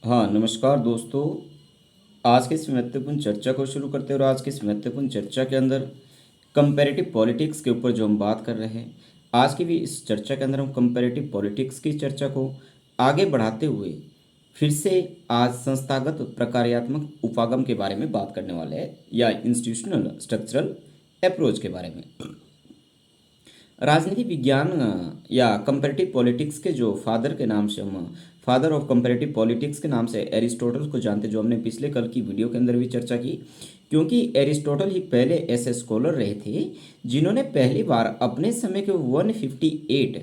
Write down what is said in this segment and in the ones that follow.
हाँ, नमस्कार दोस्तों। आज की इस महत्वपूर्ण चर्चा को शुरू करते हैं और आज की इस महत्वपूर्ण चर्चा के अंदर कंपैरेटिव पॉलिटिक्स के ऊपर जो हम बात कर रहे हैं, आज की भी इस चर्चा के अंदर हम कंपैरेटिव पॉलिटिक्स की चर्चा को आगे बढ़ाते हुए फिर से आज संस्थागत प्रकार्यात्मक उपागम के बारे में बात करने वाले हैं या इंस्टीट्यूशनल स्ट्रक्चरल अप्रोच के बारे में। राजनीति विज्ञान या कंपैरेटिव पॉलिटिक्स के जो फादर के नाम से हम फादर ऑफ कंपैरेटिव पॉलिटिक्स के नाम से एरिस्टोटल को जानते, जो हमने पिछले कल की वीडियो के अंदर भी चर्चा की, क्योंकि एरिस्टोटल ही पहले ऐसे स्कॉलर रहे थे जिन्होंने पहली बार अपने समय के 158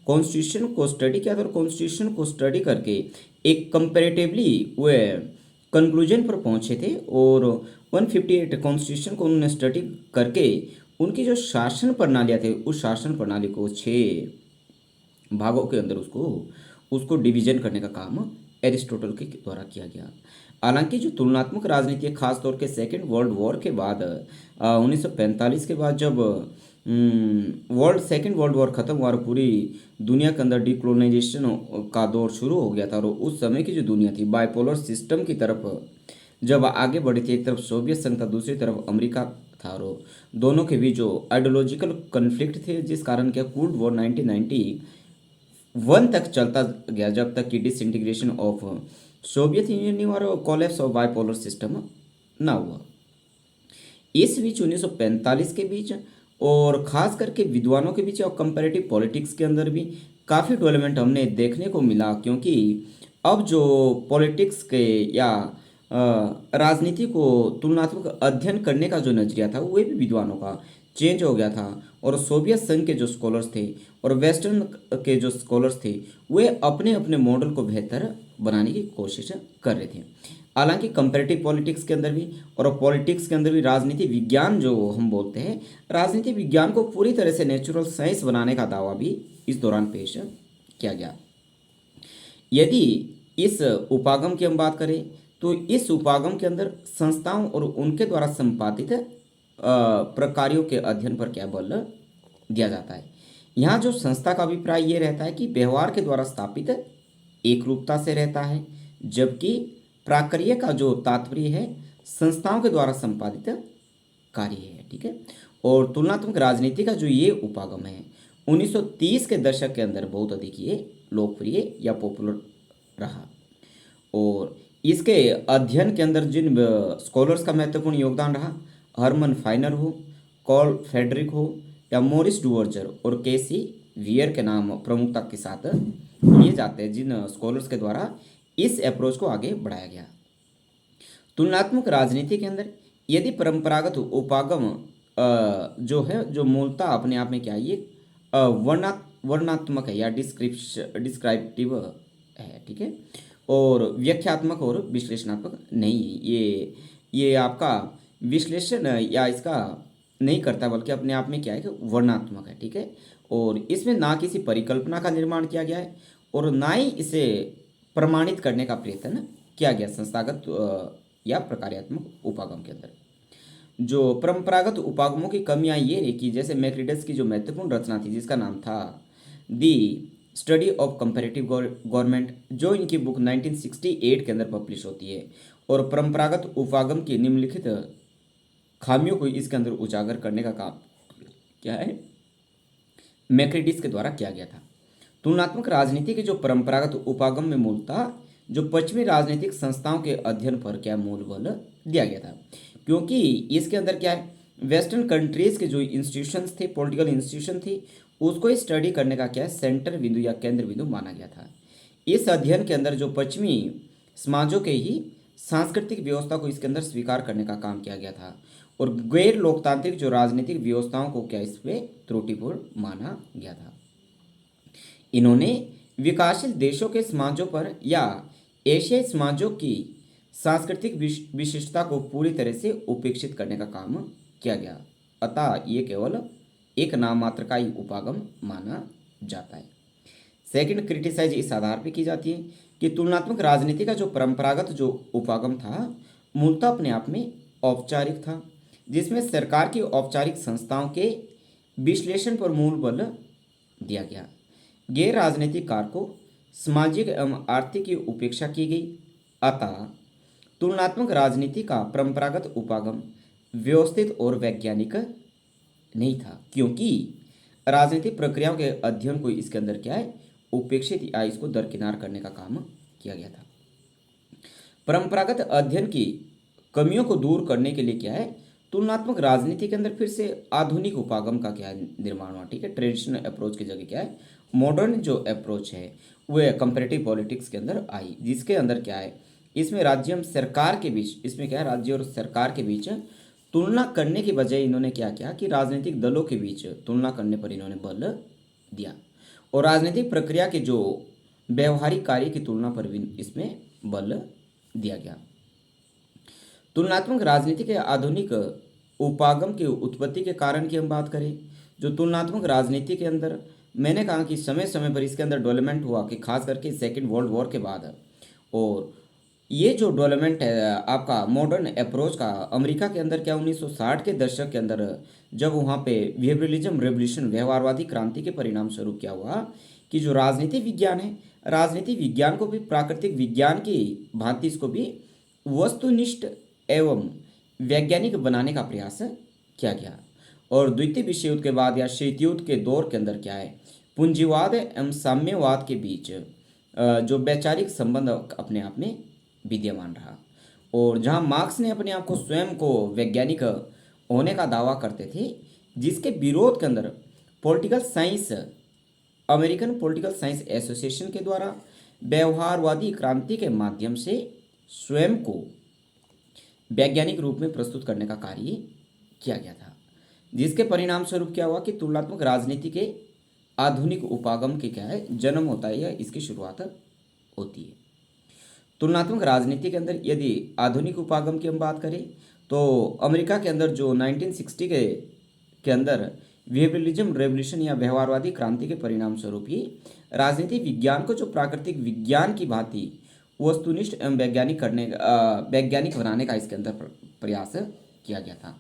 कॉन्स्टिट्यूशन को स्टडी किया था और कॉन्स्टिट्यूशन को स्टडी करके एक कंपैरेटिवली वे कंक्लूजन पर पहुंचे थे और 158 कॉन्स्टिट्यूशन को उन्होंने स्टडी करके उनकी जो शासन प्रणालियाँ थे उस शासन प्रणाली को 6 भागों के अंदर उसको उसको डिवीजन करने का काम एरिस्टोटल के द्वारा किया गया। हालांकि जो तुलनात्मक राजनीति है, खास तौर के सेकेंड वर्ल्ड वॉर के बाद 1945 के बाद जब सेकेंड वर्ल्ड वॉर ख़त्म हुआ और पूरी दुनिया के अंदर डिकोलोनाइजेशन का दौर शुरू हो गया था और उस समय की जो दुनिया थी बाइपोलर सिस्टम की तरफ जब आगे बढ़ी थी, एक तरफ सोवियत संघ था, दूसरी तरफ अमेरिका था और दोनों के बीच जो आइडियोलॉजिकल कन्फ्लिक्ट थे, जिस कारण क्या कोल्ड वॉर 1991 तक चलता गया, जब तक कि डिसइंटीग्रेशन ऑफ सोवियत यूनियन नहीं हुआ और कोलैप्स ऑफ बाइपोलर सिस्टम ना हुआ। इस बीच 1945 के बीच और खास करके विद्वानों के बीच और कंपैरेटिव पॉलिटिक्स के अंदर भी काफ़ी डेवलपमेंट हमने देखने को मिला, क्योंकि अब जो पॉलिटिक्स के या राजनीति को तुलनात्मक अध्ययन करने का जो नजरिया था वो भी विद्वानों का चेंज हो गया था और सोवियत संघ के जो स्कॉलर्स थे और वेस्टर्न के जो स्कॉलर्स थे वे अपने अपने मॉडल को बेहतर बनाने की कोशिश कर रहे थे। हालांकि कंपैरेटिव पॉलिटिक्स के अंदर भी और पॉलिटिक्स के अंदर भी राजनीति विज्ञान जो हम बोलते हैं, राजनीति विज्ञान को पूरी तरह से नेचुरल साइंस बनाने का दावा भी इस दौरान पेश किया गया। यदि इस उपागम की हम बात करें तो इस उपागम के अंदर संस्थाओं और उनके द्वारा संपादित प्रकार्यों के अध्ययन पर क्या बल दिया जाता है। यहाँ जो संस्था का अभिप्राय ये रहता है कि व्यवहार के द्वारा स्थापित एकरूपता से रहता है, जबकि प्राक्रिया का जो तात्पर्य है संस्थाओं के द्वारा संपादित कार्य है। ठीक है। और तुलनात्मक राजनीति का जो ये उपागम है 1930 के दशक के अंदर बहुत अधिक ये लोकप्रिय या पॉपुलर रहा और इसके अध्ययन के अंदर जिन स्कॉलर्स का महत्वपूर्ण योगदान रहा, हरमन फाइनर हो, कॉल फेडरिक हो या मॉरिस डुवर्जर और केसी वियर के नाम प्रमुखता के साथ लिए जाते हैं, जिन स्कॉलर्स के द्वारा इस अप्रोच को आगे बढ़ाया गया। तुलनात्मक राजनीति के अंदर यदि परंपरागत उपागम जो है जो मूलतः अपने आप में क्या है, ये वर्णात्मक है या डिस्क्रिप्टिव है। ठीक है। और व्याख्यात्मक और विश्लेषणात्मक नहीं है। ये आपका विश्लेषण या इसका नहीं करता, बल्कि अपने आप में क्या है कि वर्णात्मक है। ठीक है। और इसमें ना किसी परिकल्पना का निर्माण किया गया है और ना ही इसे प्रमाणित करने का प्रयत्न किया गया संस्थागत या प्रकार्यात्मक उपागम के अंदर। जो परंपरागत उपागमों की कमियां ये रही कि जैसे मैक्रिडस की जो महत्वपूर्ण रचना थी जिसका नाम था दी स्टडी ऑफ कंपैरेटिव गवर्नमेंट, जो इनकी बुक 1968 के अंदर पब्लिश होती है, और परंपरागत उपागम की निम्नलिखित खामियों को इसके अंदर उजागर करने का काम क्या है मैक्रिडिस के द्वारा किया गया था। तुलनात्मक राजनीति के जो परंपरागत उपागम में मूलतः जो पश्चिमी राजनीतिक संस्थाओं के अध्ययन पर क्या मूल बल दिया गया था, क्योंकि इसके अंदर क्या है वेस्टर्न कंट्रीज के जो इंस्टीट्यूशंस थे, पॉलिटिकल इंस्टीट्यूशन थी, उसको स्टडी करने का क्या है सेंटर बिंदु या केंद्र बिंदु माना गया था। इस अध्ययन के अंदर जो पश्चिमी समाजों के ही सांस्कृतिक व्यवस्था को इसके अंदर स्वीकार करने का काम किया गया था और गैर लोकतांत्रिक जो राजनीतिक व्यवस्थाओं को क्या इसमें त्रुटिपूर्ण माना गया था। इन्होंने विकासशील देशों के समाजों पर या एशियाई समाजों की सांस्कृतिक विशिष्टता को पूरी तरह से उपेक्षित करने का काम किया गया, अतः ये केवल एक नाम मात्र का ही उपागम माना जाता है। सेकंड क्रिटिसाइज इस आधार पर की जाती है कि तुलनात्मक राजनीति का जो परंपरागत जो उपागम था मूलतः अपने आप में औपचारिक था, जिसमें सरकार की औपचारिक संस्थाओं के विश्लेषण पर मूल बल दिया गया। गैर राजनीतिक कारकों सामाजिक एवं आर्थिक की उपेक्षा की गई, अतः तुलनात्मक राजनीति का परंपरागत उपागम व्यवस्थित और वैज्ञानिक नहीं था, क्योंकि राजनीतिक प्रक्रियाओं के अध्ययन को इसके अंदर क्या है, उपेक्षित या इसको दरकिनार करने का काम किया गया था। परंपरागत अध्ययन की कमियों को दूर करने के लिए क्या है, तुलनात्मक राजनीति के अंदर फिर से आधुनिक उपागम का क्या है, निर्माण हुआ। ठीक है, ट्रेडिशनल अप्रोच की जगह क्या है, मॉडर्न जो अप्रोच है वह कंपैरेटिव पॉलिटिक्स के अंदर आई, जिसके अंदर क्या है, इसमें राज्य एवं सरकार के बीच, इसमें क्या है, राज्य और सरकार के बीच तुलना करने के बजाय इन्होंने क्या किया कि राजनीतिक दलों के बीच तुलना करने पर इन्होंने बल दिया, और राजनीतिक प्रक्रिया के जो व्यवहारिक कार्य की तुलना पर भी इसमें बल दिया गया। तुलनात्मक राजनीति के आधुनिक उपागम की उत्पत्ति के कारण की हम बात करें, जो तुलनात्मक राजनीति के अंदर मैंने कहा कि समय समय पर इसके अंदर डेवलपमेंट हुआ, कि खास करके सेकेंड वर्ल्ड वॉर के बाद। और ये जो डेवलपमेंट है आपका मॉडर्न अप्रोच का, अमेरिका के अंदर क्या 1960 के दशक के अंदर जब वहाँ पे बिहेवियरलिज्म रेवोल्यूशन, व्यवहारवादी क्रांति के परिणाम स्वरूप क्या हुआ कि जो राजनीति विज्ञान है, राजनीति विज्ञान को भी प्राकृतिक विज्ञान की भांति इसको भी वस्तुनिष्ठ एवं वैज्ञानिक बनाने का प्रयास किया गया। और द्वितीय विश्व युद्ध के बाद या शीत युद्ध के दौर के अंदर क्या है, पूंजीवाद एवं साम्यवाद के बीच जो वैचारिक संबंध अपने आप में विद्यमान रहा, और जहां मार्क्स ने अपने आप को स्वयं को वैज्ञानिक होने का दावा करते थे, जिसके विरोध के अंदर political science, American political science association के द्वारा व्यवहारवादी क्रांति के माध्यम से स्वयं को वैज्ञानिक रूप में प्रस्तुत करने का कार्य किया गया था, जिसके परिणाम स्वरूप क्या हुआ कि तुलनात्मक राजनीति के आधुनिक उपागम के क्या है, जन्म होता है या इसकी शुरुआत होती है। तुलनात्मक राजनीति के अंदर यदि आधुनिक उपागम की हम बात करें तो अमेरिका के अंदर जो 1960 के अंदर बिहेवियरलिज्म रेवोल्यूशन या व्यवहारवादी क्रांति के परिणाम स्वरूप ही राजनीति विज्ञान को जो प्राकृतिक विज्ञान की भांति वस्तुनिष्ठ एवं वैज्ञानिक बनाने का इसके अंदर प्रयास किया गया था।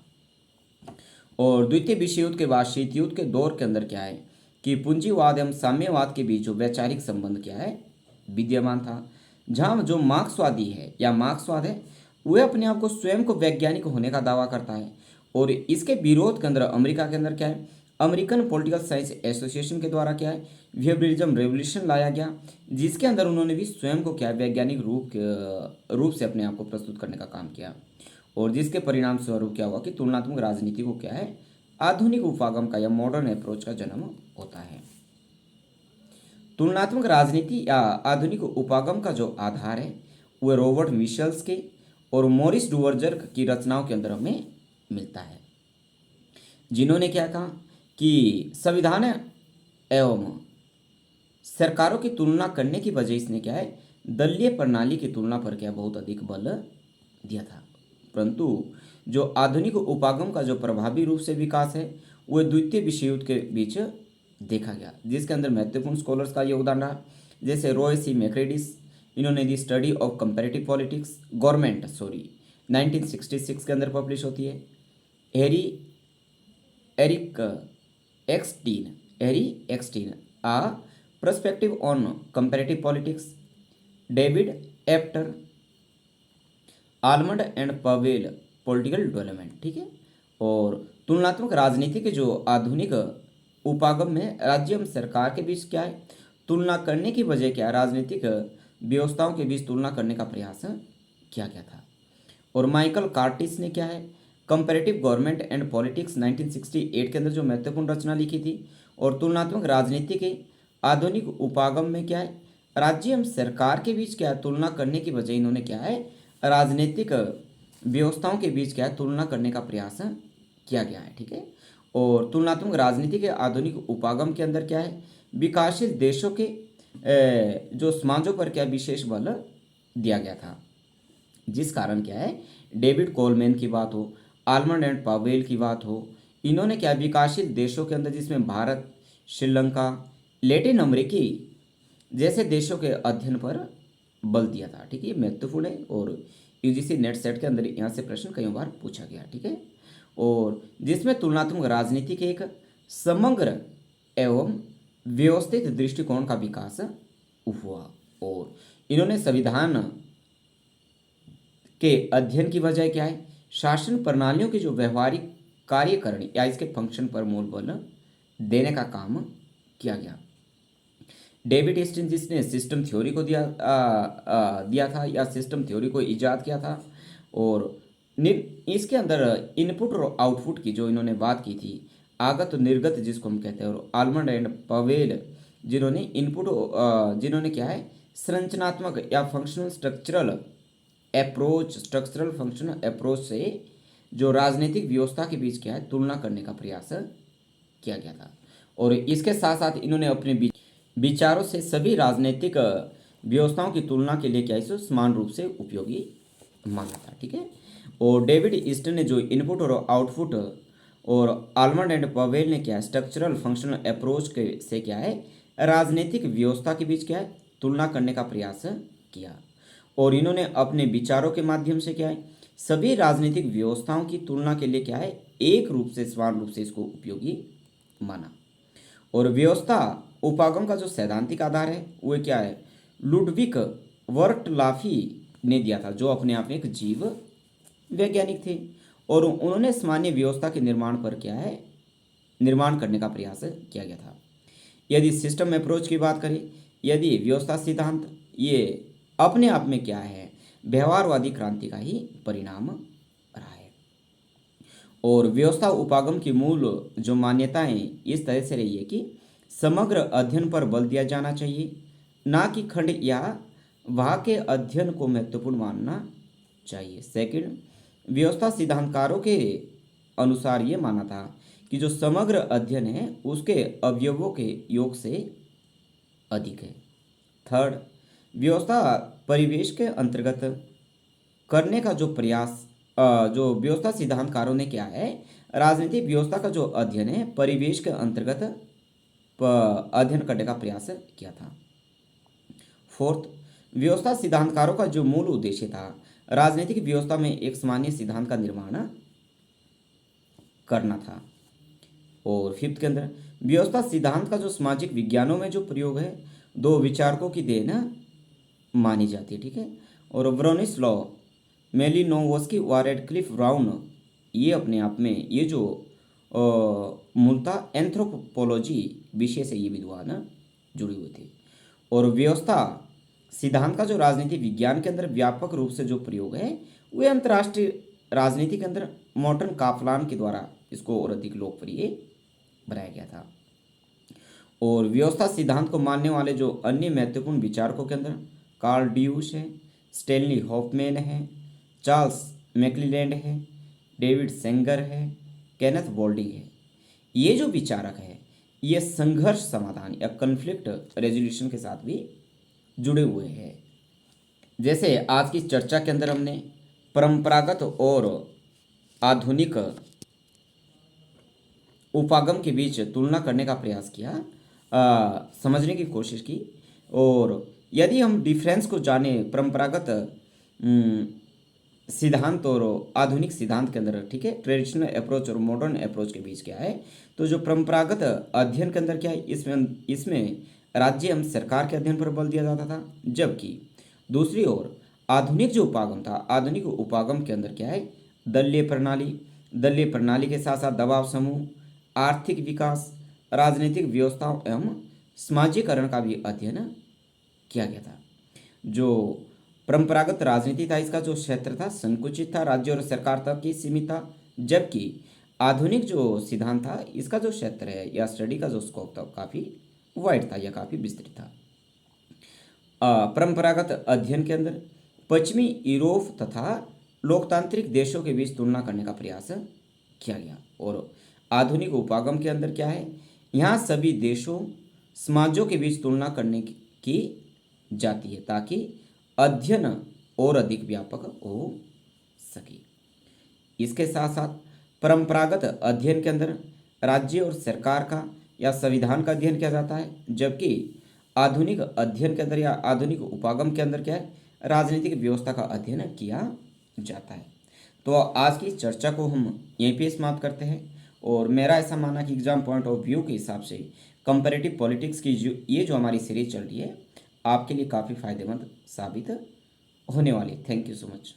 और द्वितीय विश्व युद्ध के बाद शीत युद्ध के दौर के अंदर क्या है कि पूंजीवाद एवं साम्यवाद के बीच जो वैचारिक संबंध क्या है, विद्यमान था, जहाँ जो मार्क्सवादी है या मार्क्सवाद है वह अपने आप को स्वयं को वैज्ञानिक होने का दावा करता है, और इसके विरोध के अंदर अमेरिका के अंदर क्या है, अमेरिकन पॉलिटिकल साइंस एसोसिएशन के द्वारा क्या है, बिहेवियरलिज्म रेवोल्यूशन लाया गया, जिसके अंदर उन्होंने भी स्वयं को क्या है, वैज्ञानिक रूप से अपने आप को प्रस्तुत करने का काम किया, और जिसके परिणाम स्वरूप क्या हुआ कि तुलनात्मक राजनीति को क्या है, आधुनिक उपागम का या मॉडर्न अप्रोच का जन्म होता है। तुलनात्मक राजनीति या आधुनिक उपागम का जो आधार है वह रॉबर्ट मिशेल्स के और मॉरिस डुवर्जर की रचनाओं के अंदर हमें मिलता है, जिन्होंने क्या कहा कि संविधान एवं सरकारों की तुलना करने की वजह इसने क्या है, दलीय प्रणाली की तुलना पर क्या बहुत अधिक बल दिया था। परंतु जो आधुनिक उपागम का जो प्रभावी रूप से विकास है वह द्वितीय विश्व युद्ध के बीच देखा गया, जिसके अंदर महत्वपूर्ण स्कॉलर्स का योगदान रहा, जैसे रॉय सी मैक्रेडिस, इन्होंने the study of comparative politics government 1966 के अंदर पब्लिश होती है। Eric Eckstein a perspective on comparative politics, David Apter, Almond and Powell, political development. ठीक है, और तुलनात्मक राजनीति के जो आधुनिक उपागम में राज्य एवं सरकार के बीच क्या है, तुलना करने की वजह क्या है, राजनीतिक व्यवस्थाओं के बीच तुलना करने का प्रयास किया गया था। और माइकल कार्टिस ने क्या है, कंपैरेटिव गवर्नमेंट एंड पॉलिटिक्स 1968 के अंदर जो महत्वपूर्ण रचना लिखी थी, और तुलनात्मक राजनीति के आधुनिक उपागम में क्या है, राज्य एवं सरकार के बीच क्या है, तुलना करने की वजह इन्होंने क्या है, राजनीतिक व्यवस्थाओं के बीच क्या है, तुलना करने का प्रयास किया गया है। ठीक है, और तुलनात्मक राजनीति के आधुनिक उपागम के अंदर क्या है, विकासशील देशों के जो समाजों पर क्या विशेष बल दिया गया था, जिस कारण क्या है, डेविड कोलमैन की बात हो, आलमंड एंड पावेल की बात हो, इन्होंने क्या विकासशील देशों के अंदर जिसमें भारत, श्रीलंका, लैटिन अमेरिकी जैसे देशों के अध्ययन पर बल दिया था। ठीक है, ये महत्वपूर्ण है, और यूजीसी नेट सेट के अंदर यहाँ से प्रश्न कई बार पूछा गया। ठीक है, और जिसमें तुलनात्मक राजनीति के एक समग्र एवं व्यवस्थित दृष्टिकोण का विकास हुआ, और इन्होंने संविधान के अध्ययन की वजह क्या है? शासन प्रणालियों के जो व्यवहारिक कार्यकरण या इसके फंक्शन पर मूल बल देने का काम किया गया। डेविड हिस्टिंग्स जिसने सिस्टम थ्योरी को दिया था या सिस्टम थ्योरी को इजाद किया था, और इसके अंदर इनपुट और आउटपुट की जो इन्होंने बात की थी, आगत और निर्गत जिसको हम कहते हैं, और आलमंड एंड पवेल जिन्होंने जिन्होंने क्या है, संरचनात्मक या फंक्शनल स्ट्रक्चरल फंक्शनल अप्रोच से जो राजनीतिक व्यवस्था के बीच क्या है, तुलना करने का प्रयास किया गया था। और इसके साथ साथ इन्होंने अपने विचारों से सभी राजनीतिक व्यवस्थाओं की तुलना के लिए क्या इसे समान रूप से उपयोगी माना था। ठीक है। और डेविड ईस्टन ने जो इनपुट और आउटपुट, और आलमंड एंड पवेल ने क्या है, स्ट्रक्चरल फंक्शनल अप्रोच के से क्या है, राजनीतिक व्यवस्था के बीच क्या है, तुलना करने का प्रयास किया। और इन्होंने अपने विचारों के माध्यम से क्या है, सभी राजनीतिक व्यवस्थाओं की तुलना के लिए क्या है, एक रूप से समान रूप से इसको उपयोगी माना। और व्यवस्था उपागम का जो सैद्धांतिक आधार है वो क्या है, लुडविक वर्टलाफी ने दिया था, जो अपने आप में एक जीव वैज्ञानिक थे। और उन्होंने सामान्य व्यवस्था के निर्माण पर क्या है, निर्माण करने का प्रयास किया गया था। यदि सिस्टम अप्रोच की बात करें, यदि व्यवस्था सिद्धांत, ये अपने आप में क्या है, व्यवहारवादी क्रांति का ही परिणाम रहा है। और व्यवस्था उपागम की मूल जो मान्यताएं इस तरह से रही है कि समग्र अध्ययन पर बल दिया जाना चाहिए, ना कि खंड या भाग के अध्ययन को महत्वपूर्ण मानना चाहिए। सेकंड, व्यवस्था सिद्धांतकारों के अनुसार ये माना था कि जो समग्र अध्ययन है उसके अवयवों के योग से अधिक है। थर्ड, व्यवस्था परिवेश के अंतर्गत करने का जो प्रयास, जो व्यवस्था सिद्धांतकारों ने क्या है, राजनीतिक व्यवस्था का जो अध्ययन है परिवेश के अंतर्गत अध्ययन करने का प्रयास किया था। फोर्थ, व्यवस्था सिद्धांतकारों का जो मूल उद्देश्य था, राजनीतिक व्यवस्था में एक सामान्य सिद्धांत का निर्माण करना था। और फिफ्थ के अंदर, व्यवस्था सिद्धांत का जो सामाजिक विज्ञानों में जो प्रयोग है, दो विचारकों की देन मानी जाती है। ठीक है। और ब्रोनिस्लॉ मेलिनोवस्की व रेडक्लिफ ब्राउन, ये अपने आप में ये जो मूलतः एंथ्रोपोलॉजी विषय से ये विद्वान जुड़े हुए थे। और व्यवस्था सिद्धांत का जो राजनीति विज्ञान के अंदर व्यापक रूप से जो प्रयोग है, वह अंतर्राष्ट्रीय राजनीति के अंदर मॉर्टन काफलान के द्वारा इसको और अधिक लोकप्रिय बनाया गया था। और व्यवस्था सिद्धांत को मानने वाले जो अन्य महत्वपूर्ण विचारकों के अंदर कार्ल ड्यूश है, स्टेनली हॉफमैन है, चार्ल्स मैक्लीलैंड है, डेविड सेंगर है, केनेथ बोल्डिंग है। ये जो विचारक है ये संघर्ष समाधान या कन्फ्लिक्ट रेजोल्यूशन के साथ भी जुड़े हुए हैं। जैसे आज की चर्चा के अंदर हमने परंपरागत और आधुनिक उपागम के बीच तुलना करने का प्रयास किया, समझने की कोशिश की। और यदि हम डिफरेंस को जाने परंपरागत सिद्धांत और आधुनिक सिद्धांत के अंदर, ठीक है, ट्रेडिशनल अप्रोच और मॉडर्न अप्रोच के बीच क्या है, तो जो परंपरागत अध्ययन के अंदर क्या है, इसमें राज्य एवं सरकार के अध्ययन पर बल दिया जाता था, जबकि दूसरी ओर आधुनिक जो उपागम था, आधुनिक उपागम के अंदर क्या है, दलीय प्रणाली के साथ साथ दबाव समूह, आर्थिक विकास, राजनीतिक व्यवस्थाओं एवं समाजीकरण का भी अध्ययन किया गया था। जो परंपरागत राजनीति था इसका जो क्षेत्र था संकुचित था, राज्य और सरकार तक ही सीमित था, जबकि आधुनिक जो सिद्धांत था इसका जो क्षेत्र है या स्टडी का जो स्कोप था काफ़ी वाइड था या काफ़ी विस्तृत था। परंपरागत अध्ययन के अंदर पश्चिमी यूरोप तथा लोकतांत्रिक देशों के बीच तुलना करने का प्रयास किया गया। और आधुनिक उपागम के अंदर क्या है, यहाँ सभी देशों समाजों के बीच तुलना करने की जाती है ताकि अध्ययन और अधिक व्यापक हो सके। इसके साथ साथ परंपरागत अध्ययन के अंदर राज्य और सरकार का या संविधान का अध्ययन किया जाता है, जबकि आधुनिक अध्ययन के अंदर या आधुनिक उपागम के अंदर क्या है, राजनीतिक व्यवस्था का अध्ययन किया जाता है। तो आज की चर्चा को हम यहीं पे समाप्त करते हैं। और मेरा ऐसा मानना कि एग्जाम पॉइंट ऑफ व्यू के हिसाब से कंपैरेटिव पॉलिटिक्स की जो हमारी सीरीज चल रही है आपके लिए काफ़ी फायदेमंद साबित होने वाली है। Thank you so much.